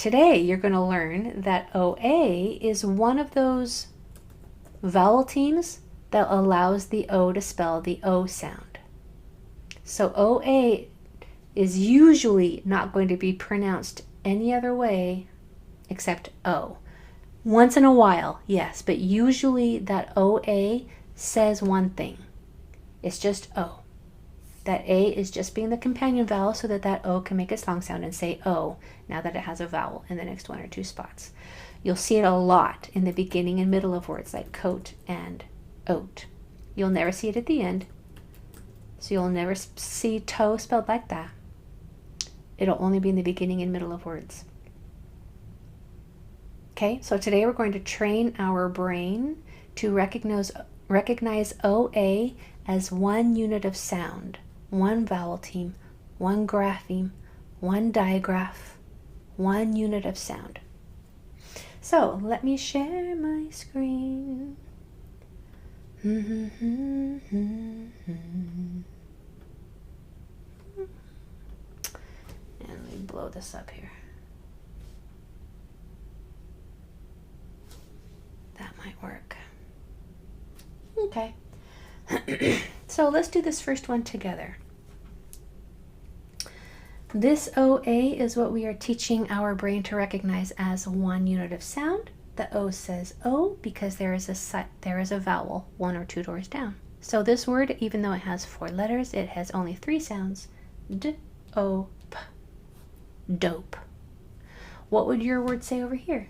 today you're going to learn that OA is one of those vowel teams that allows the O to spell the O sound. So OA is usually not going to be pronounced any other way except O. Once in a while, yes, but usually that OA says one thing. It's just O. That A is just being the companion vowel so that that O can make its long sound and say O now that it has a vowel in the next one or two spots. You'll see it a lot in the beginning and middle of words like coat and oat. You'll never see it at the end. So you'll never see toe spelled like that. It'll only be in the beginning and middle of words. Okay, so today we're going to train our brain to recognize OA as one unit of sound, one vowel team, one grapheme, one digraph, one unit of sound. So let me share my screen. And let me blow this up here. That might work. Okay. So let's do this first one together. This OA is what we are teaching our brain to recognize as one unit of sound. The O says O because there is a vowel one or two doors down. So this word, even though it has 4 letters, it has only 3 sounds. D, O, P. Dope. What would your word say over here?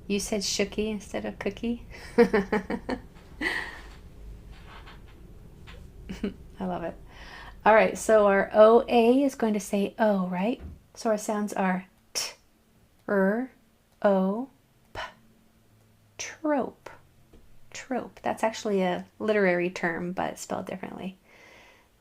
You said shooky instead of cookie. I love it. All right, so our OA is going to say O, right? So our sounds are T, R, O, P. Trope. Trope. That's actually a literary term, but spelled differently.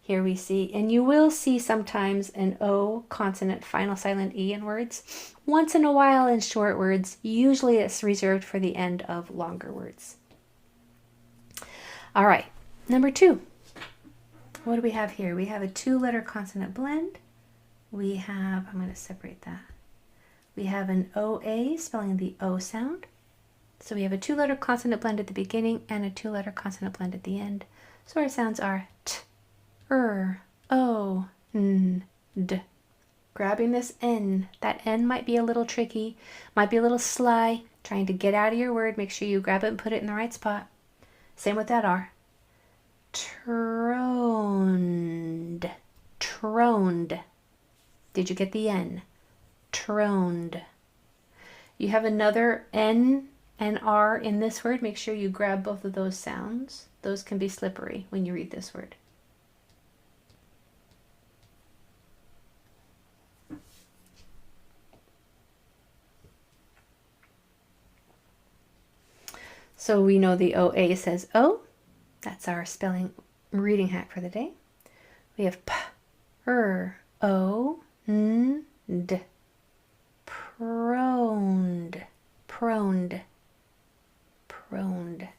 Here we see, and you will see sometimes an O consonant final silent E in words. Once in a while in short words, usually it's reserved for the end of longer words. All right, number 2. What do we have here? We have a 2-letter consonant blend. We have, I'm going to separate that. We have an OA spelling the O sound. So we have a 2-letter consonant blend at the beginning and a 2-letter consonant blend at the end. So our sounds are T, R, O, N, D. Grabbing this N. That N might be a little tricky, might be a little sly, trying to get out of your word. Make sure you grab it and put it in the right spot. Same with that R. Troned. Troned. Did you get the N? Troned. You have another N and R in this word. Make sure you grab both of those sounds. Those can be slippery when you read this word. So we know the OA says O. That's our spelling reading hack for the day. We have P, R, O, N, D. Proned. Proned. Proned.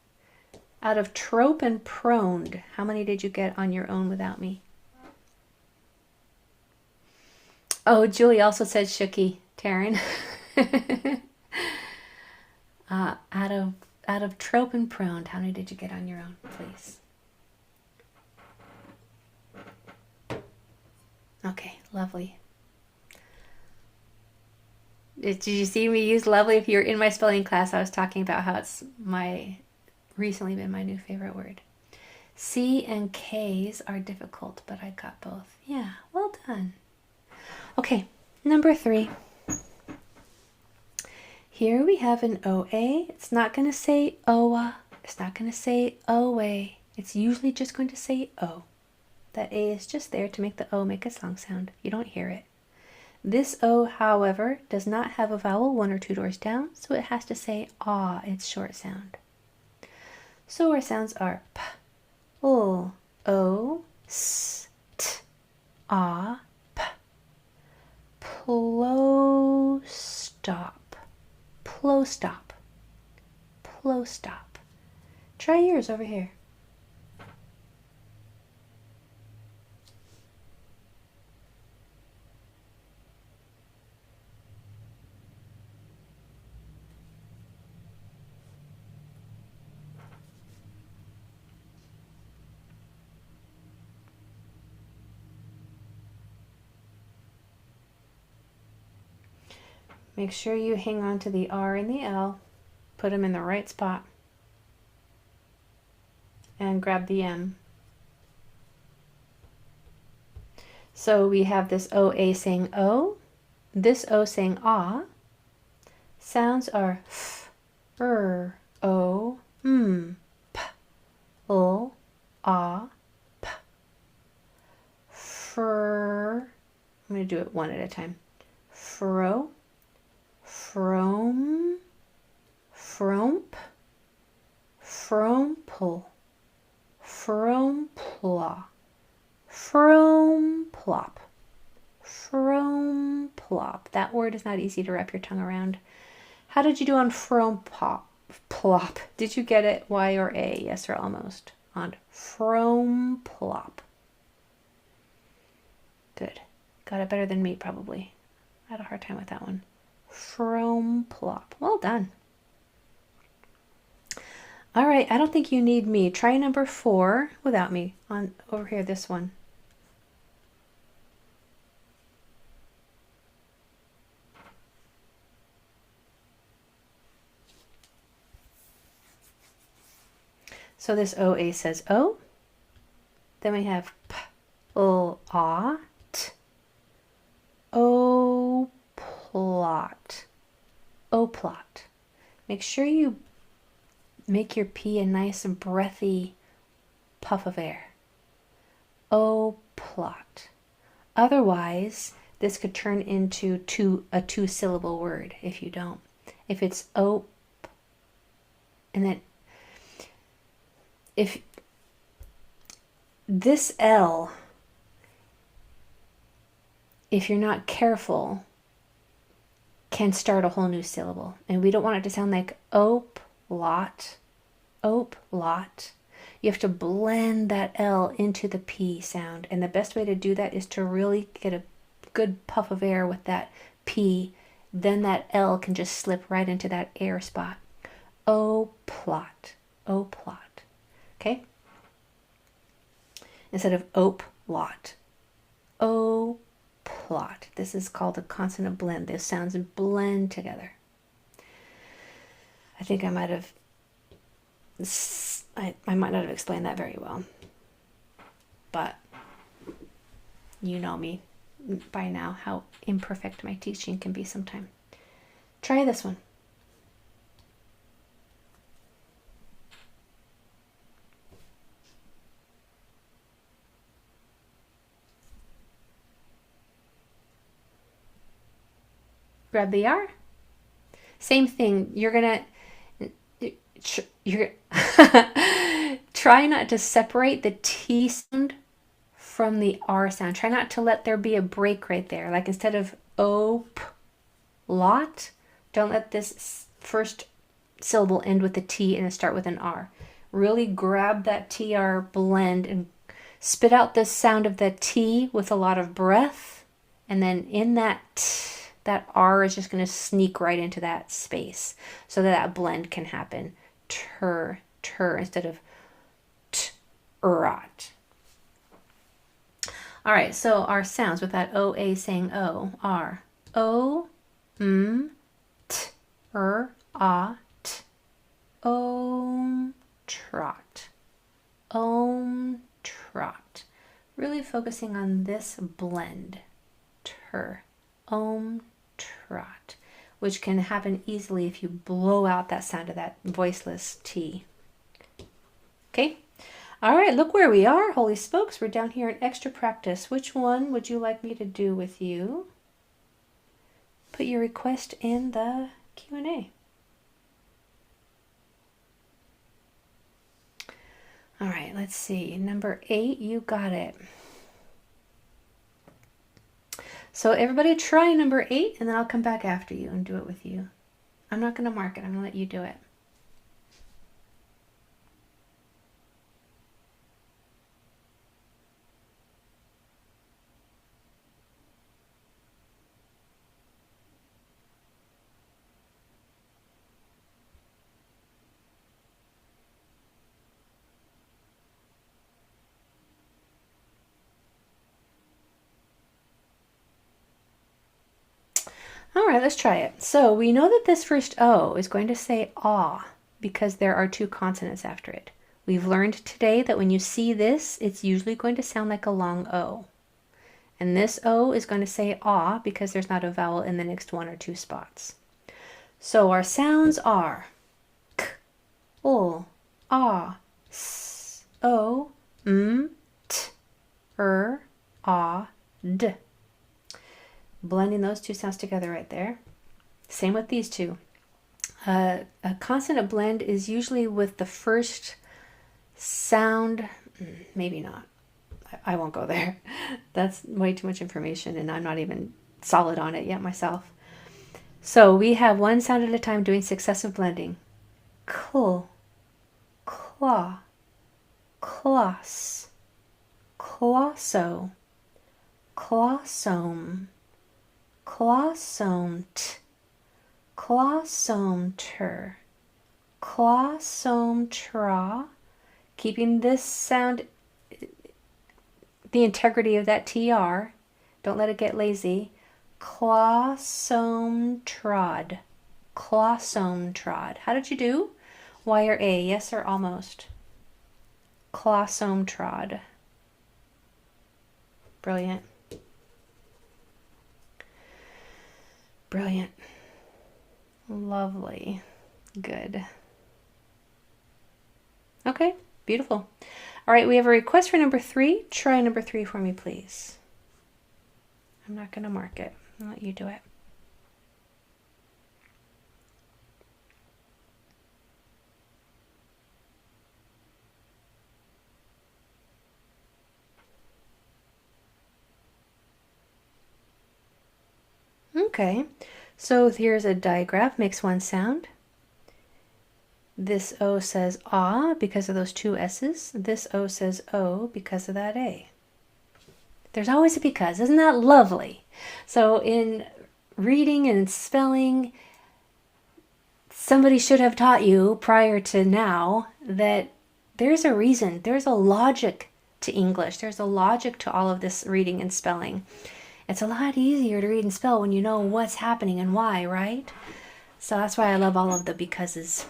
Out of trope and proned, how many did you get on your own without me? Oh, Julie also said shooky, Taryn. Out of trope and proned, how many did you get on your own, please? Okay, lovely. Did you see me use lovely? If you're in my spelling class, I was talking about how it's recently been my new favorite word. C and K's are difficult, but I got both. Yeah, well done. Okay, number 3. Here we have an OA. It's not going to say OA. It's not going to say OA. It's usually just going to say O. That A is just there to make the O make its long sound. You don't hear it. This O, however, does not have a vowel 1 or 2 doors down, so it has to say ah, its short sound. So our sounds are P, L, O, S, T, ah, P. Plow stop. Plow stop. close stop. Try yours over here. Make sure you hang on to the R and the L, put them in the right spot, and grab the M. So we have this OA saying O, this O saying ah. Sounds are f, o, p, l, ah, p. Fr. I'm going to do it one at a time. Fro, from, fromp, frompl, frompla, fromplop, fromplop. That word is not easy to wrap your tongue around. How did you do on frompop? Plop. Did you get it? Y or A? Yes or almost. On fromplop. Good. Got it better than me, probably. I had a hard time with that one. Fromplop. Well done. All right, I don't think you need me. Try number 4 without me on over here, this one. So this OA says O. Then we have P, L, A, T. O, plot. O, plot. Make sure you make your P a nice breathy puff of air. O, plot. Otherwise, this could turn into a two-syllable word if you don't. If it's O, and then if this L, if you're not careful, can start a whole new syllable. And we don't want it to sound like ope, lot, ope, lot. You have to blend that L into the P sound. And the best way to do that is to really get a good puff of air with that P. Then that L can just slip right into that air spot. O, plot, O, plot. Okay? Instead of ope, lot. O, plot. This is called a consonant blend. Those sounds blend together. I think I might have, I might not have explained that very well. But you know me by now, how imperfect my teaching can be sometimes. Try this one. Grab the R. Same thing. You're gonna try not to separate the T sound from the R sound. Try not to let there be a break right there. Like instead of ope, lot, don't let this first syllable end with a T and start with an R. Really grab that TR blend and spit out the sound of the T with a lot of breath, and then in that R is just going to sneak right into that space so that blend can happen. Tur, instead of t-rat. All right, so our sounds with that OA saying O are O, t, t, om, trot. Om, trot. Really focusing on this blend. Tur, om, trot, which can happen easily if you blow out that sound of that voiceless T. Okay? All right, look where we are. Holy smokes, we're down here in extra practice. Which one would you like me to do with you? Put your request in the Q&A. All right, let's see. Number 8, you got it. So everybody try number 8, and then I'll come back after you and do it with you. I'm not going to mark it. I'm going to let you do it. All right, let's try it. So we know that this first O is going to say ah because there are two consonants after it. We've learned today that when you see this, it's usually going to sound like a long O. And this O is going to say ah because there's not a vowel in the next one or two spots. So our sounds are k, ul, ah, s, o, t, ah, d. Blending those two sounds together right there. Same with these two. A consonant blend is usually with the first sound, maybe not. I won't go there. That's way too much information and I'm not even solid on it yet myself. So we have one sound at a time doing successive blending. Cl, claw, closs, closso, clossome, clossomt, clossomter, clossomtra, keeping this sound, the integrity of that TR, don't let it get lazy, clossomtrod, clossomtrod. How did you do? Y or A, yes or almost? Clossomtrod. Brilliant. Brilliant. Lovely. Good. Okay, beautiful. All right, we have a request for number 3. Try number 3 for me, please. I'm not going to mark it. I'll let you do it. Okay, so here's a digraph, makes one sound. This O says ah because of those two S's. This O says O because of that A. There's always a because. Isn't that lovely? So in reading and spelling, somebody should have taught you prior to now that there's a reason, there's a logic to English. There's a logic to all of this reading and spelling. It's a lot easier to read and spell when you know what's happening and why, right? So that's why I love all of the becauses.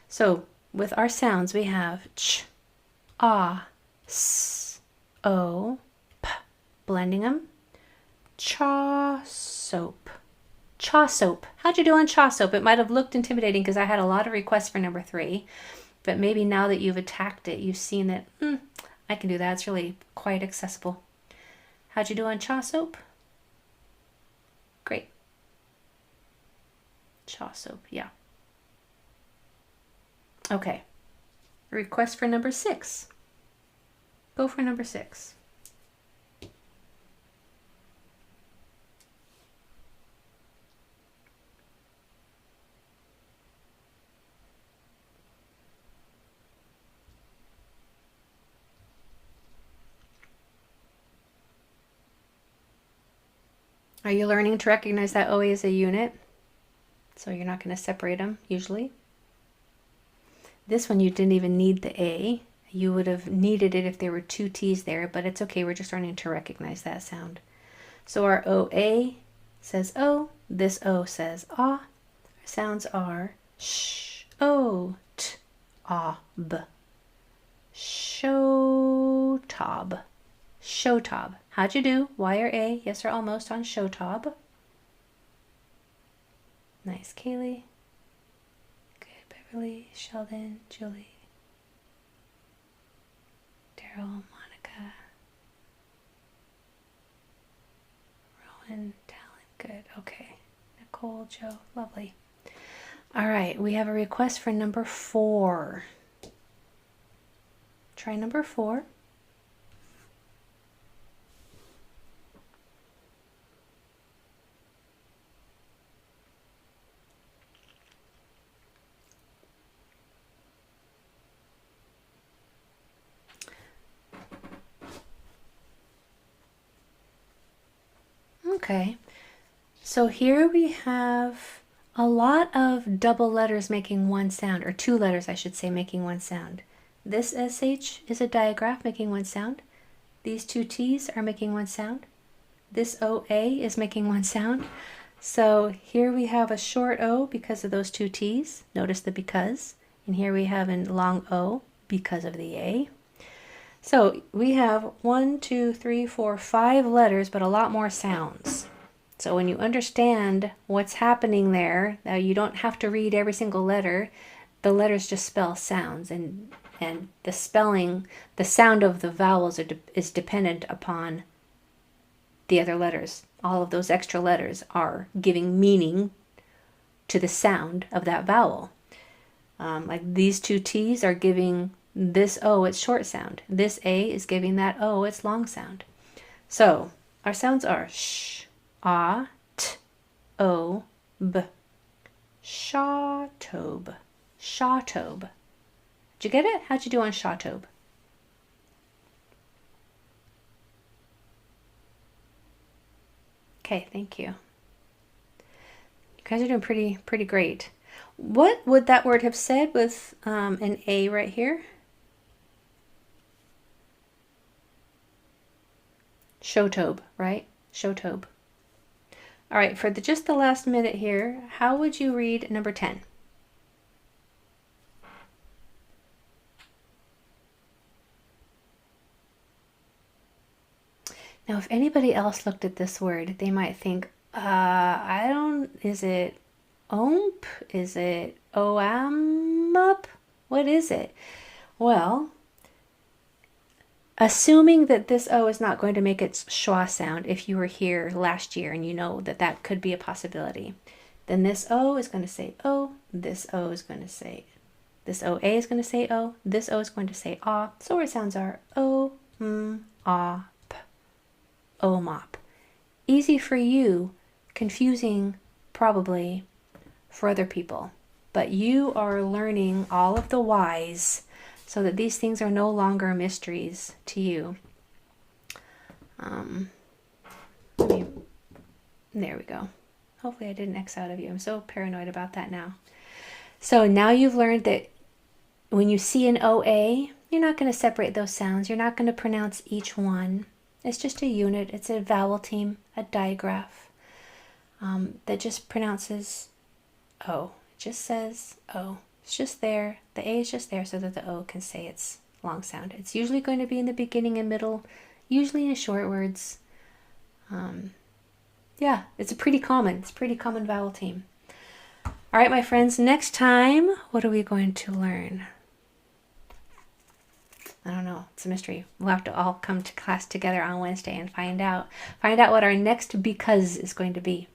So with our sounds, we have ch, ah, s, o, p, blending them. Chaw soap. Chaw soap. How'd you do on chaw soap? It might have looked intimidating because I had a lot of requests for number 3, but maybe now that you've attacked it, you've seen that I can do that. It's really quite accessible. How'd you do on chaw soap? Great. Chaw soap, yeah. Okay. Request for number 6. Go for number 6. Are you learning to recognize that OA as a unit? So you're not going to separate them usually. This one you didn't even need the A. You would have needed it if there were 2 T's there, but it's okay. We're just learning to recognize that sound. So our OA says O. This O says ah. Our sounds are sh, o, t, ah, b. Shotob. Shotob. How'd you do? Y or A? Yes or almost on shotob? Nice, Kaylee. Good, Beverly, Sheldon, Julie, Daryl, Monica, Rowan, Talon. Good, okay. Nicole, Joe, lovely. All right, we have a request for number 4. Try number 4. Okay, so here we have a lot of double letters making one sound, or 2 letters I should say making one sound. This SH is a digraph making one sound. These 2 T's are making one sound. This OA is making one sound. So here we have a short O because of those two T's. Notice the because. And here we have a long O because of the A. So we have 1, 2, 3, 4, 5 letters, but a lot more sounds. So when you understand what's happening there, you don't have to read every single letter. The letters just spell sounds, and the spelling, the sound of the vowels is dependent upon the other letters. All of those extra letters are giving meaning to the sound of that vowel. Like these two T's are giving this O its short sound. This A is giving that O its long sound. So our sounds are sh, ah, t, o, b. Shawtobe. Shawtobe. Did you get it? How'd you do on shawtobe? Okay, thank you. You guys are doing pretty great. What would that word have said with an A right here? Showtobe, right? Showtobe. All right, for just the last minute here, how would you read number 10? Now, if anybody else looked at this word, they might think, is it omp? Is it oamup? What is it? Well, assuming that this O is not going to make its schwa sound, if you were here last year and you know that that could be a possibility, then this O is going to say O, this O is going to say, this OA is going to say O, this O is going to say ah. So our sounds are O, ah, p, O mop. Easy for you, confusing probably for other people. But you are learning all of the Y's so that these things are no longer mysteries to you. There we go. Hopefully I didn't X out of you. I'm so paranoid about that now. So now you've learned that when you see an OA, you're not going to separate those sounds. You're not going to pronounce each one. It's just a unit. It's a vowel team, a digraph that just pronounces O. It just says O. It's just there. The A is just there so that the O can say its long sound. It's usually going to be in the beginning and middle, usually in short words. Yeah, it's pretty common vowel team. All right, my friends, next time, what are we going to learn? I don't know. It's a mystery. We'll have to all come to class together on Wednesday and find out what our next because is going to be.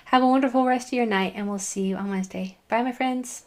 Have a wonderful rest of your night, and we'll see you on Wednesday. Bye, my friends.